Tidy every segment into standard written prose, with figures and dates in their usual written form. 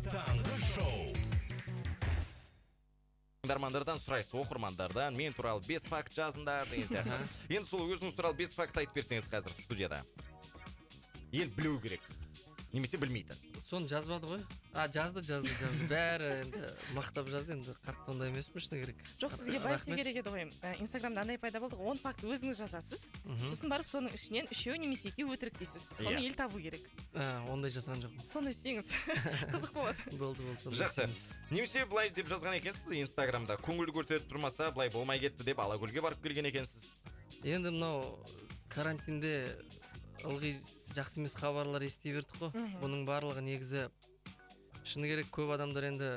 таңғы шоу. Тыңдармандардан сұрайсыз, оқырмандардан мен туралы 5 факт жазыңдар деген сияқты. Енді сол өзіңіз туралы 5 факт айтып берсеңіз қазір студияда. Ел білу керек. Немесе білмейтін. Соны жазбады ғой. Жазды. Бәрі енді мақтап жазды, енді қатты ондай емеспін шыны керек. Жоқ, сізге байсы керек еді ғой. Инстаграмда андай пайда болды, 10 факт өзіңіз жазасыз. Сосын барып соның ішінен 3 немесе 2 өтірік дейсіз. Соны ел табу керек. Ондай жасаған жоқпын. Соны істеңіз. Қызық болады. Болды. Жақсы. Немесе былай деп жазған екенсіз Инстаграмда. Көңілді көрсетіп тұрмаса, былай болмай кетті деп Алакөлге барып келген екенсіз. Енді мынау карантинде ылғи жақсы емес хабарлар ести бердік қой. Бұның барлығы негізі шыны керек, көп адамдар енді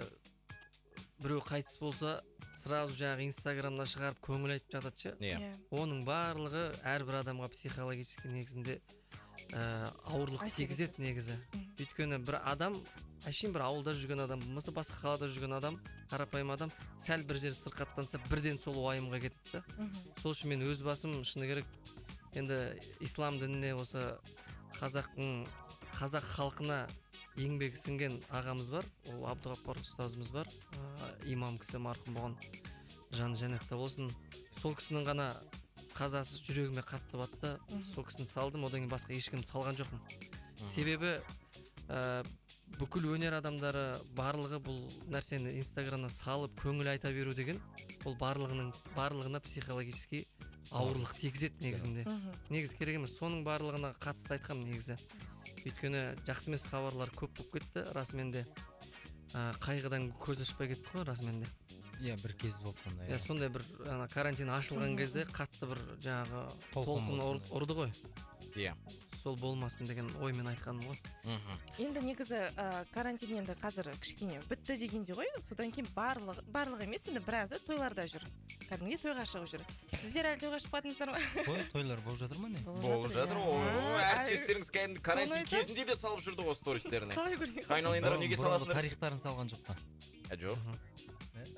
біреу қайтыс болса, сразу жаңағы Инстаграмда шығарып көңіл айтып жатады ше. Оның барлығы әрбір адамға психологически негізінде ауырлық тигізеді негізі. Өйткені бір адам, әшейін бір ауылда жүрген адам болмаса, басқа қалада жүрген адам, қарапайым адам, сәл бір жер сырқаттанса, бірден сол уайымға кетеді да. Сол үшін мен өз басым шыны керек, енді ислам дініне осы қазақ халқына еңбегі сіңген ағамыз бар, ол Абдуғаппар ұстазымыз бар, имам кісі, марқұм болған, жаны жәннатта болсын. Сол кісінің ғана қазасы жүрегіме қатты батты, сол кісіні салдым, одан кейін басқа ешкімді салған жоқпын. Себебі бүкіл өнер адамдары барлығы бұл нәрсені Инстаграмна салып көңіл айта беру деген, ол барлығына психологически ауырлық тигізеді негізінде. Негізі керек емес, соның барлығына қатысты айтқам негізі. Өйткені жақсы емес хабарлар көп болып кетті, расымен де қайғыдан көз ашпай кетті ғой, расымен де. Бір кез болып сондай. Сондай бір карантин ашылған кезде қатты бір жаңағы толқын ұрды ғой. Сол болмасын деген оймен айтқаным ғой. Енді негізі карантин енді қазір кішкене бітті дегенде ғой, содан кейін барлығы емес, енді біразы тойларда жүр. Кәдімге тойға шығып жүр. Сіздер әлі тойға шықпадыңыздар ма? Тойлар болып жатыр ма не? Болып жатыр. Әріптестеріңіз кәдімгі карантин кезінде де салып жүрді ғой стористеріне. Қалай көрген? Айналайындар, неге саласыңдар? Тарихтарын салған жоқ па? Жоқ.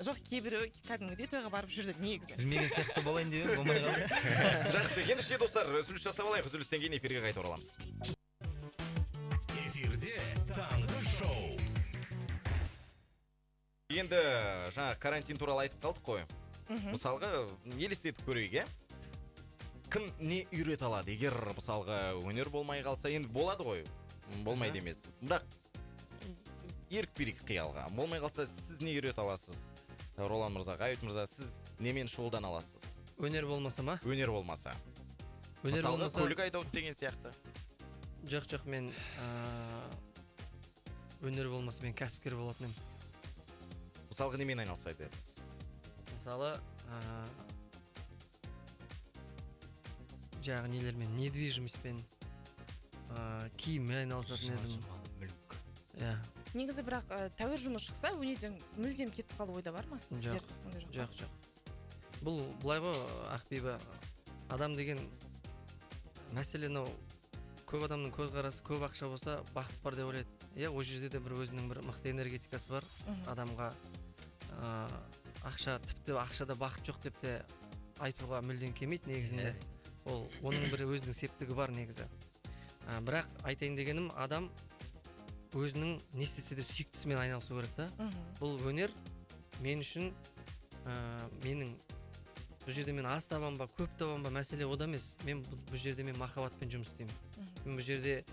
Жоқ, кейбірі кәдімгідей тойға барып жүрді негізі. Білмеген сияқты болайын деп болмай қалды. Жақсы, ендеше достар, үзіліс жасап алайық, үзілістен кейін эфирге қайта ораламыз. Эфирде таңғы шоу. Енді жаңа карантин туралы айтып қалдық қой. Мысалға, елестетіп көрейік, кім не үйрете алады? Егер мысалға өнер болмай қалса, енді болады ғой, болмайды емес. Бірақ ерік берейік қиялға. Болмай қалса, сіз не үйрете аласыз? Ролан мырза, Ғайып мырза, сіз немен шұғылдан аласыз? Өнер болмаса ма? Өнер болмаса. Мысалға, көлік айдауды деген сияқты. Жоқ, мен өнер болмаса мен кәсіпкер болатын едім. Мысалға, немен айналысайды едіңіз? Мысалы, жаңағы нелермен, недвижимостьпен, киіммен айналысатын едім. Негізі бірақ тәуір жұмыс шықса, өнерден мүлдем кетіп қалу ойда бар ма? Жоқ. Бұл былай ғой, Ақбибі, адам деген мәселені көп адамның көзқарасы, көп ақша болса, бақыт бар деп ойлайды. Ол жерде де бір өзінің бір мықты энергетикасы бар. Адамға тіпті ақшада бақыт жоқ деп те айтуға мүлдем келмейді негізінде. Оның бір өзінің септігі бар негізі. Бірақ айтайын дегенім, адам өзінің не істесе де сүйіктісімен айналысу керек та. Бұл өнер мен үшін менің бұл жерде мен аз табам ба, көп табам ба, мәселе ода емес. Мен бұл жерде мен махаббатпен жұмыс істеймін. Мен бұл жерде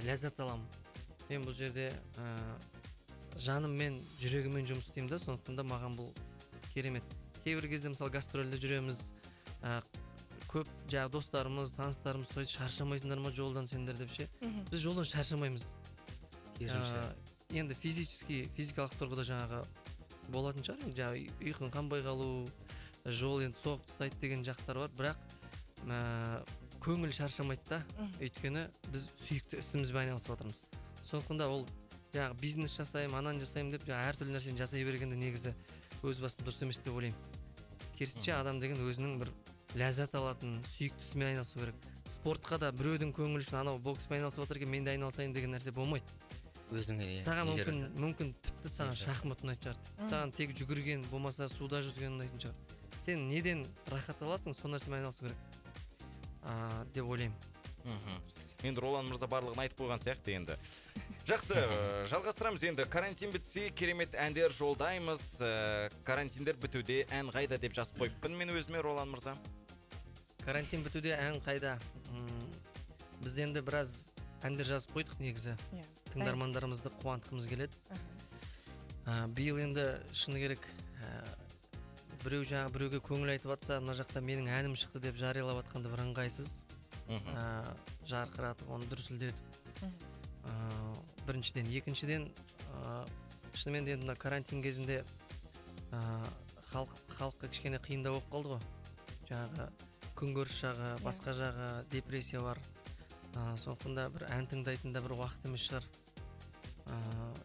ләззат аламын. Мен бұл жерде жаныммен, жүрегіммен жұмыс істеймін да, сондықтан да маған бұл керемет. Кейбір кезде мысалы гастрольде жүреміз, көп жаңағы достарымыз, таныстарымыз сұрайды, шаршамайсыңдар ма жолдан сендер деп ше. Біз жолдан шаршамаймыз. Енді физикалық тұрғыда жаңағы болатын шығар, жаңағы ұйқың қанбай қалу, жол енді соғып тастайды деген жақтар бар, бірақ көңіл шаршамайды да, өйткені біз сүйікті ісімізбен айналысып отырмыз. Сондықтан да ол жаңағы бизнес жасаймын, анан жасаймын деп әртүрлі нәрсені жасай бергенде негізі өз басым дұрыс емес деп ойлаймын. Керісінше адам деген өзінің бір ләззат алатын, сүйіктісімен айналысу керек. Спортқа да біреудің көңілі үшін анау бокспен айналысып отыр екен, мен де айналысайын деген нәрсе болмайды. Саған мүмкін тіпті саған шахмат ұнайтын шығар, тіпті саған тек жүгірген, болмаса суда жүзген ұнайтын шығар. Сен неден рахат аласың, сол нәрсемен айналысу керек деп ойлаймын. Енді Ролан мырза барлығын айтып қойған сияқты енді. Жақсы, жалғастырамыз енді. Карантин бітсе, керемет әндер жолдаймыз. Карантиндер бітуде ән қайда деп жазып қойыппын мен өзіме, Ролан мырза. Карантин бітуде ән қайда? Біз енді біраз әндер жазып қойдық негізі. Иә. Тыңдармандарымызды қуантқымыз келеді. Биыл енді шыны керек, біреу біреуге көңіл айтып жатса, мына жақта менің әнім шықты деп жариялап жатқанда бір ыңғайсыз. Жарқыратып, оны дүрсілдетіп. Біріншіден, екіншіден, шынымен де мына карантин кезінде халыққа кішкене қиындау болып қалды ғой. Жаңағы күнкөріс жағы, басқа жағы, депрессия бар. Сондықтан да бір ән тыңдайтын да бір уақыт емес шығар.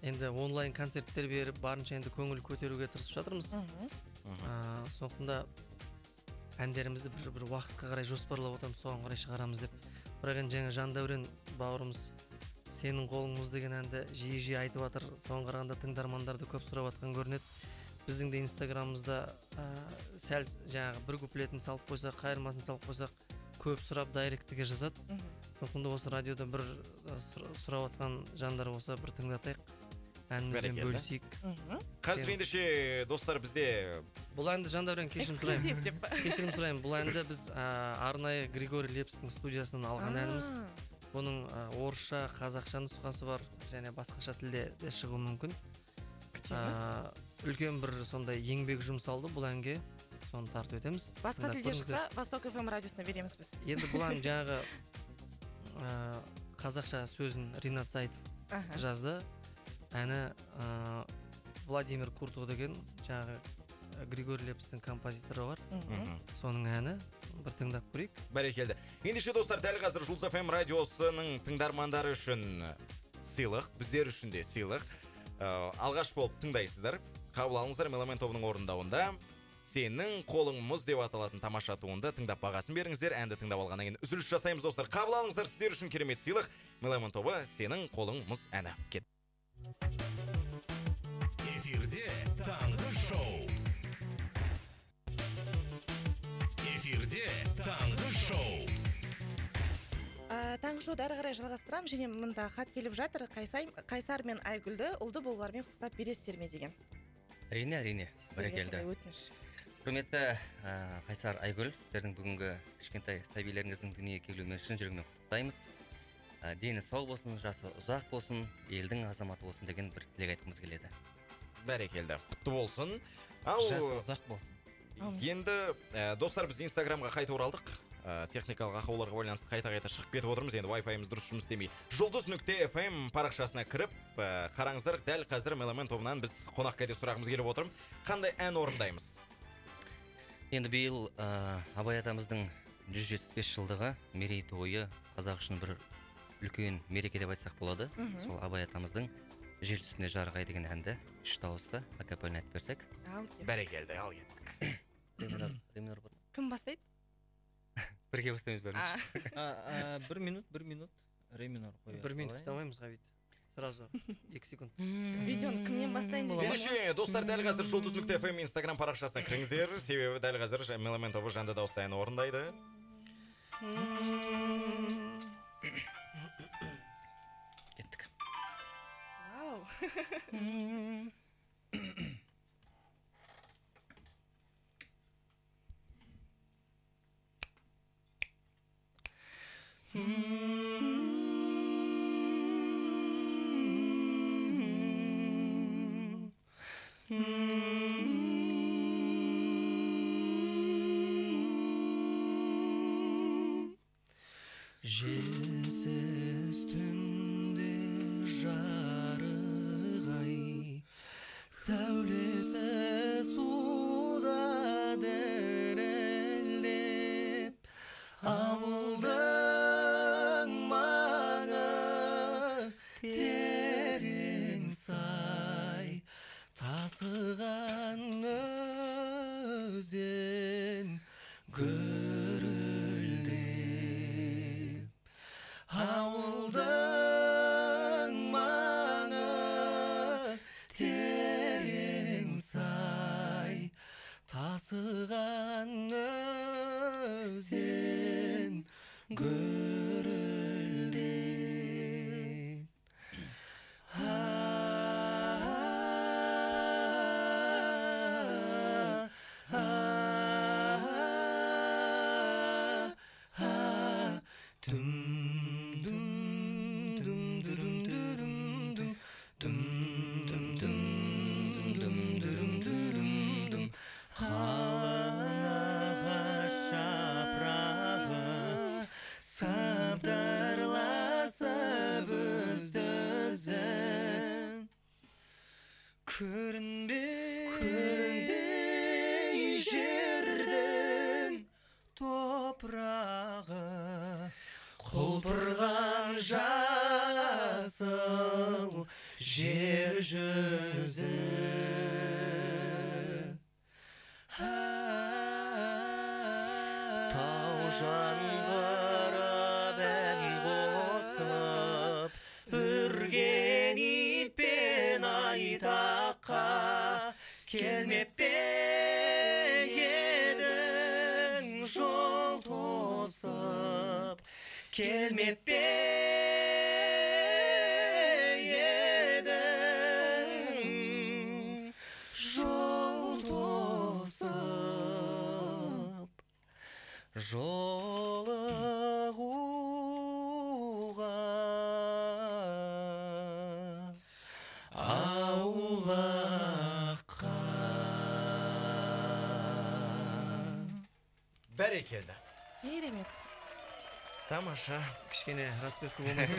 Енді онлайн концерттер беріп, барынша енді көңіл көтеруге тырысып жатырмыз. Сондықтан да әндерімізді бір уақытқа қарай жоспарлап отырмыз, соған қарай шығарамыз деп. Бірақ енді жаңа Жандәурен бауырымыз сенің қолың мұз деген әнді жиі айтып жатыр. Соған қарағанда тыңдармандарды көп сұрап жатқан көрінеді. Біздің де инстаграмымызда сәл жаңағы бір куплетін салып қойсақ, қайырмасын салып қойсақ, көп сұрап дайректіге жазады. Сондықтан да осы радиода бір сұрап жатқан жандар болса, бір тыңдатайық. Әнімізбен бөлісейік. Қазір ендеше достар, бізде бұл әнді Жандәурен кешірім эксклюзив деп. Кешірім сұраймын. Бұл әнді біз арнайы Григорий Лепстің студиясынан алған әніміз. Бұның орысша, қазақша нұсқасы бар, және басқаша тілде де шығуы мүмкін. Үлкен бір сондай еңбек жұмсалды бұл әнге. Соны тартып өтеміз. Басқа тілде шықса, Восток FM радиосына береміз біз. Енді бұл ән жаңағы қазақша сөзін Ринат Саитов жазды. Әні Владимир Куртов деген жаңағы Григорий Лепстің композиторы бар. Соның әні бір тыңдап көрейік. Бәрекелді. Ендеше достар, дәл қазір Жұлдыз FM радиосының тыңдармандары үшін сыйлық, біздер үшін де сыйлық. Алғаш болып тыңдайсыздар. Қабыл алыңыздар, Меломен тобының орындауында Сенің қолың мұз деп аталатын тамаша туынды тыңдап бағасын беріңіздер. Әнді тыңдап алғаннан кейін үзіліс жасаймыз достар. Қабыл алыңыздар, сіздер үшін керемет сыйлық. Меломен тобы Сенің қолың мұз әні. Кет. Эфирде таңғы шоу. Эфирде таңғы шоу. Таңғы шоуды әрі қарай жалғастырамын, және мында хат келіп жатыр. Қайсар мен Айгүлді ұлды болғармен құттықтап бересіздер ме деген. Әрине, бәрекелді. Өтініш. Құрметті Қайсар, Айгүл, сіздердің бүгінгі кішкентай сәбилеріңіздің дүниеге келуімен шын жүрегімен құттықтаймыз. Дені сау болсын, жасы ұзақ болсын, елдің азаматы болсын деген бір тілек айтқымыз келеді. Бәрекелді. Құтты болсын. Жасы ұзақ болсын. Енді достар, біз Инстаграмға қайта оралдық. Техникалық ақауларға байланысты қайта шығып кетіп отырмыз. Енді Wi-Fi-іміз дұрыс жұмыс істемей. Жұлдыз.fm парақшасына кіріп, қараңыздар, дәл қазір Меломен тобынан біз қонаққа де сұрағымыз келіп отырмыз. Қандай ән орындаймыз? Енді биыл Абай атамыздың 175 жылдығы мерейтойы қазақ үшін бір үлкен мереке деп айтсақ болады. Сол Абай атамыздың жер үстінде жарық ай деген әнді 3 дауысты акапельно айтып берсек. Бәрекелді, ал кеттік. Реминор бар ма? Кім бастайды? Бірге бастаймыз бәріміз. 1 минут, реминор қояйық. 1 минут күтамаймыз Ғабит. Сразу 2 секунд. Видеоны кімнен бастайын деген? Ендеше достар, дәл қазір Жұлдыз.fm Инстаграм парақшасына кіріңіздер. Себебі дәл қазір Меломен тобы жанды дауысты ән орындайды. Кеттік. Вау. Желсіз түнде жарық ай, сәулесі суда дірілдеп, ауылдың маңы терең сай, тасыған өзен гүрілдеп, ауылдың маңы терең сай, тасыған өзен гүрілдеп. Көрінбей жердің топырағы, құлпырған жасыл жер жүзі. Тау жаңғырып ән қосып, үрген итпен айтаққа келмеп пе едің, жол тосып келмеп пе едің, жол тосып жолығуға аулаққа. Бәрекелді. Керемет. Тамаша. Кішкене распевка болмай тұр.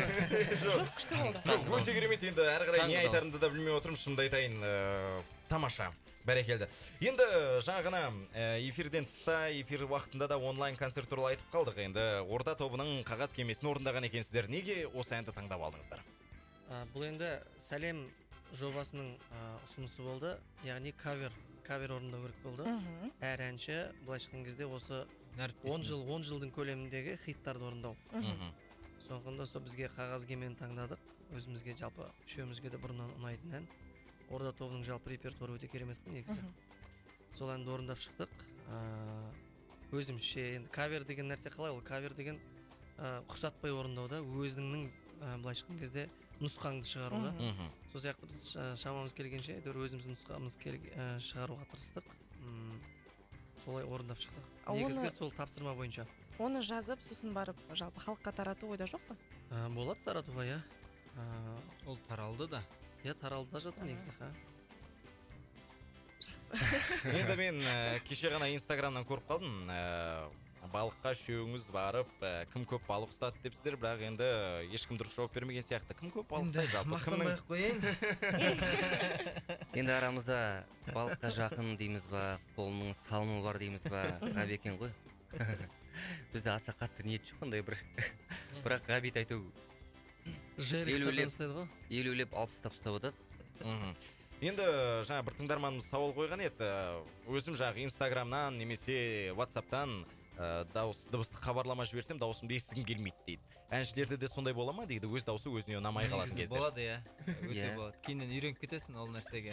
Жоқ, күшті болды. Жоқ, өте керемет. Енді әрі қарай не Таңғы айтарымды да білмей отырмын, шынымды айтайын. Тамаша. Бәрекелді. Енді жаңа ғана эфирден тыста, эфир уақытында да онлайн концерт туралы айтып қалдық. Енді Орда тобының қағаз кемесін орындаған екенсіздер. Неге осы әнді таңдап алдыңыздар? Бұл енді сәлем жобасының ұсынысы болды. Яғни кавер орындау керек болды. Әр әнші былайша айтқан кезде осы 10 жылдың көлеміндегі хиттарды орындау. Сондықтан сол бізге қағаз кемені таңдадық. Өзімізге жалпы үшеумізге де бұрыннан ұнайтын ән. Орда тобының жалпы репертуары өте керемет қой негізі. Сол әнді орындап шықтық. Өзімше енді кавер деген нәрсе қалай, ол кавер деген құсатпай орындауда, өзіңнің былайша айтқан кезде нұсқаңды шығаруда. Сол сияқты біз шамамыз келгенше өзіміздің нұсқамызды шығаруға тырыстық. Солай орындап шықтық. Негізгі сол тапсырма бойынша. Оны жазып, сосын барып жалпы халыққа тарату ойда жоқ па? Болады таратуға, иә. Ол таралды да. Иә, таралып да жатыр негізі. Жақсы. Енді мен кеше ғана Инстаграмнан көріп қалдым. Балыққа үшеуіңіз барып, кім көп балық ұстады депсіздер, бірақ енді ешкім дұрыс жауап бермеген сияқты. Кім көп балық ұстайды жалпы? Мақтанбай-ақ қояйын. Енді арамызда балыққа жақын дейміз ба, қолының салымы бар дейміз ба, Ғабекен ғой. Бізде аса қатты ниет жоқ ондай бір. Бірақ Ғабит айту елеулеп 60 ұстап отады. Енді жаңа бір тыңдарманымыз сауал қойған еді. Өзім жаңағы Инстаграмнан немесе WhatsApp'тан дыбысты хабарлама жіберсем, дауысымды естігім келмейді дейді. Әншілерде де сондай бола ма дейді, өз дауысы өзіне ұнамай қалатын кезде. Болады, иә. Өте болады. Кейіннен үйреніп кетесің ол нәрсеге.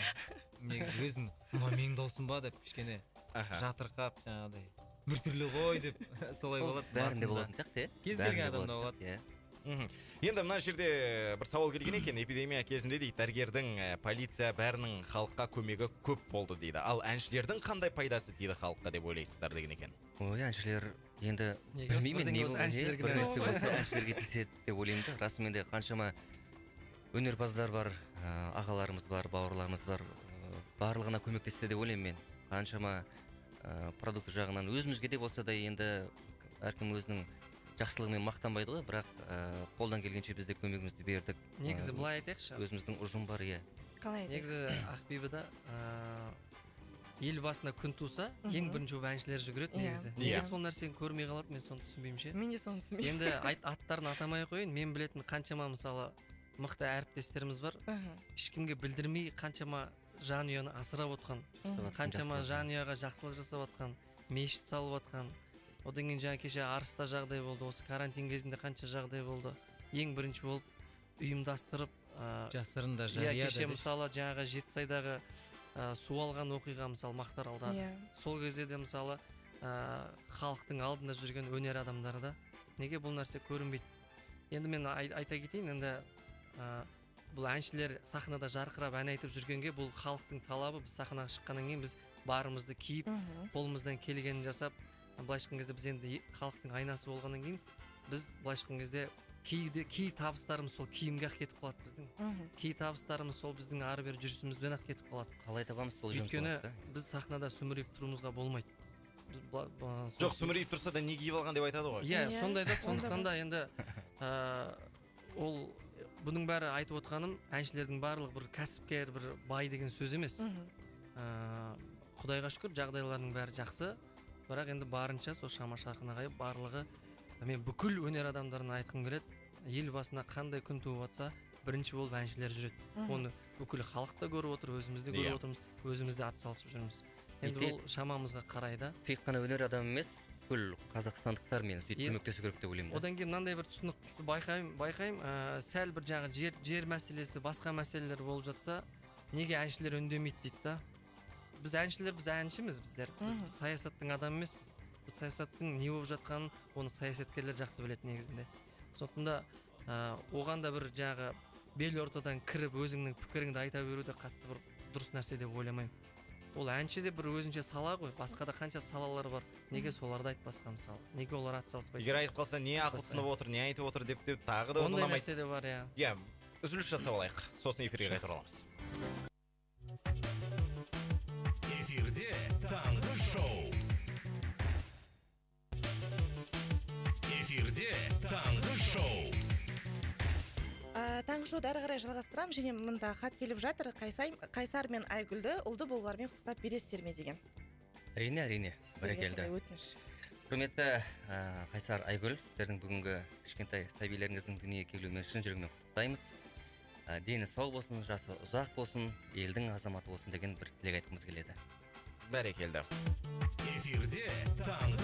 Негізі өзің, мына менің даусым ба деп кішкене жатырқап жаңағыдай біртүрлі ғой деп солай болады. Бәрінде болатын сияқты, иә? Кез келген адамда болады. Енді мына жерде бір сауал келген екен. Эпидемия кезінде дейді, дәрігердің, полиция бәрінің халыққа көмегі көп болды дейді. Ал әншілердің қандай пайдасы тиді халыққа деп ойлайсыздар деген екен? Ой, әншілер енді білмеймін, әншілерге тиіседі деп ойлаймын да. Расымен де қаншама өнерпаздар бар, ағаларымыз бар, бауырларымыз бар, барлығына көмектессе деп ойлаймын мен. Қаншама продукт жағынан өзімізге де болса да енді әркім өзінің жақсылығымен мақтанбайды ғой, бірақ қолдан келгенше біз де көмегімізді бердік. Негізі былай айтайықшы. Өзіміздің ұжым бар, иә. Қалай айтайық? Негізі Ақбибіда ел басына күн туса, ең бірінші әншілер жүгіреді негізі. Неге сол нәрсені көрмей қалады, мен соны түсінбеймін ше. Мен де соны түсінбеймін. Енді аттарын атамай қойын, мен білетін қаншама мысалы мықты әріптестеріміз бар. Ешкімге білдірмей қаншама жанұяны асырап отқан, қаншама жанұяға жақсылық жасап отқан, мешіт салып отқан. Одан кейін жаңа кеше Арыста жағдай болды, осы карантин кезінде қанша жағдай болды. Ең бірінші болып ұйымдастырып жасырында жария. Кеше мысалы жаңағы Жетісайдағы су алған оқиға мысалы Мақтааралда. Сол кезде де мысалы халықтың алдында жүрген өнер адамдары да неге бұл нәрсе көрінбейді? Енді мен айта кетейін, енді бұл әншілер сахнада жарқырап ән айтып жүргенге бұл халықтың талабы. Біз сахнаға шыққаннан кейін біз барымызды киіп, қолымыздан келгенін жасап, былайша айтқан кезде біз енді халықтың айнасы болғаннан кейін біз былайша айтқан кезде кей табыстарымыз сол киімге ақ кетіп қалады біздің. Кей табыстарымыз сол біздің ары бері жүрісімізбен ақ кетіп қалады. Қалай табамыз сол жұмыс? Өйткені біз сахнада сүмірейіп тұруымызға болмайды. Жоқ, сүмірейіп тұрса да не киіп алған деп айтады ғой. Иә, сондай да, сондықтан да енді ол бұның бәрі айтып отқаным әншілердің барлығы бір кәсіпкер, бір бай деген сөз емес. Құдайға шүкір жағдайларының бәрі жақсы, бірақ енді барынша сол шама шарқына қайып барлығы, мен бүкіл өнер адамдарына айтқым келеді, ел басына қандай күн туып жатса бірінші болып әншілер жүреді. Оны бүкіл халық та көріп отыр, өзіміз де көріп отырмыз, өзіміз де атсалысып жүрміз. Енді ол шамамызға қарайды. Тек қана өнер адам емес, бүкіл қазақстандықтар мен сөйтіп көмектесу керек деп ойлаймын. Одан кейін мынандай бір түсінікті байқаймын, сәл бір жаңа жер мәселесі, басқа мәселелер болып жатса, неге әншілер үндемейді дейді да. Біз әншілер, біз әншіміз біздер. Біз саясаттың адамы емеспіз. Біз саясаттың не болып жатқанын, оны саясаткерлер жақсы біледі негізінде. Сондықтан да оған да бір жаңағы бел ортадан кіріп өзіңнің пікіріңді айта беру де қатты бір дұрыс нәрсе деп ойламаймын. Ол әнші де бір өзінше сала ғой, басқа да қанша салалар бар. Неге соларды айтпасқа мысалы? Неге олар атсалыспайды? Егер айтып қалса, не ақылсынып отыр, не айтып отыр деп тағы да ондай нәрсе де бар, иә. Иә, үзіліс жасап алайық. Сосын эфирге қайта ораламыз. Эфирде таңғы шоу. Эфирде таңғы шоу. Таңғы шоуды әрі қарай жалғастырамын, және мында хат келіп жатыр. Қайсар мен Айгүлді ұлды болулармен құттықтап бересіздер ме деген. Әрине, бәрекелді. Өтініш. Құрметті Қайсар, Айгүл, сіздердің бүгінгі кішкентай сәбилеріңіздің дүниеге келуімен шын жүрегімнен құттықтаймыз. Дені сау болсын, жасы ұзақ болсын, елдің азаматы болсын деген бір тілек айтқымыз келеді. Бәрекелді. Эфирде таңғы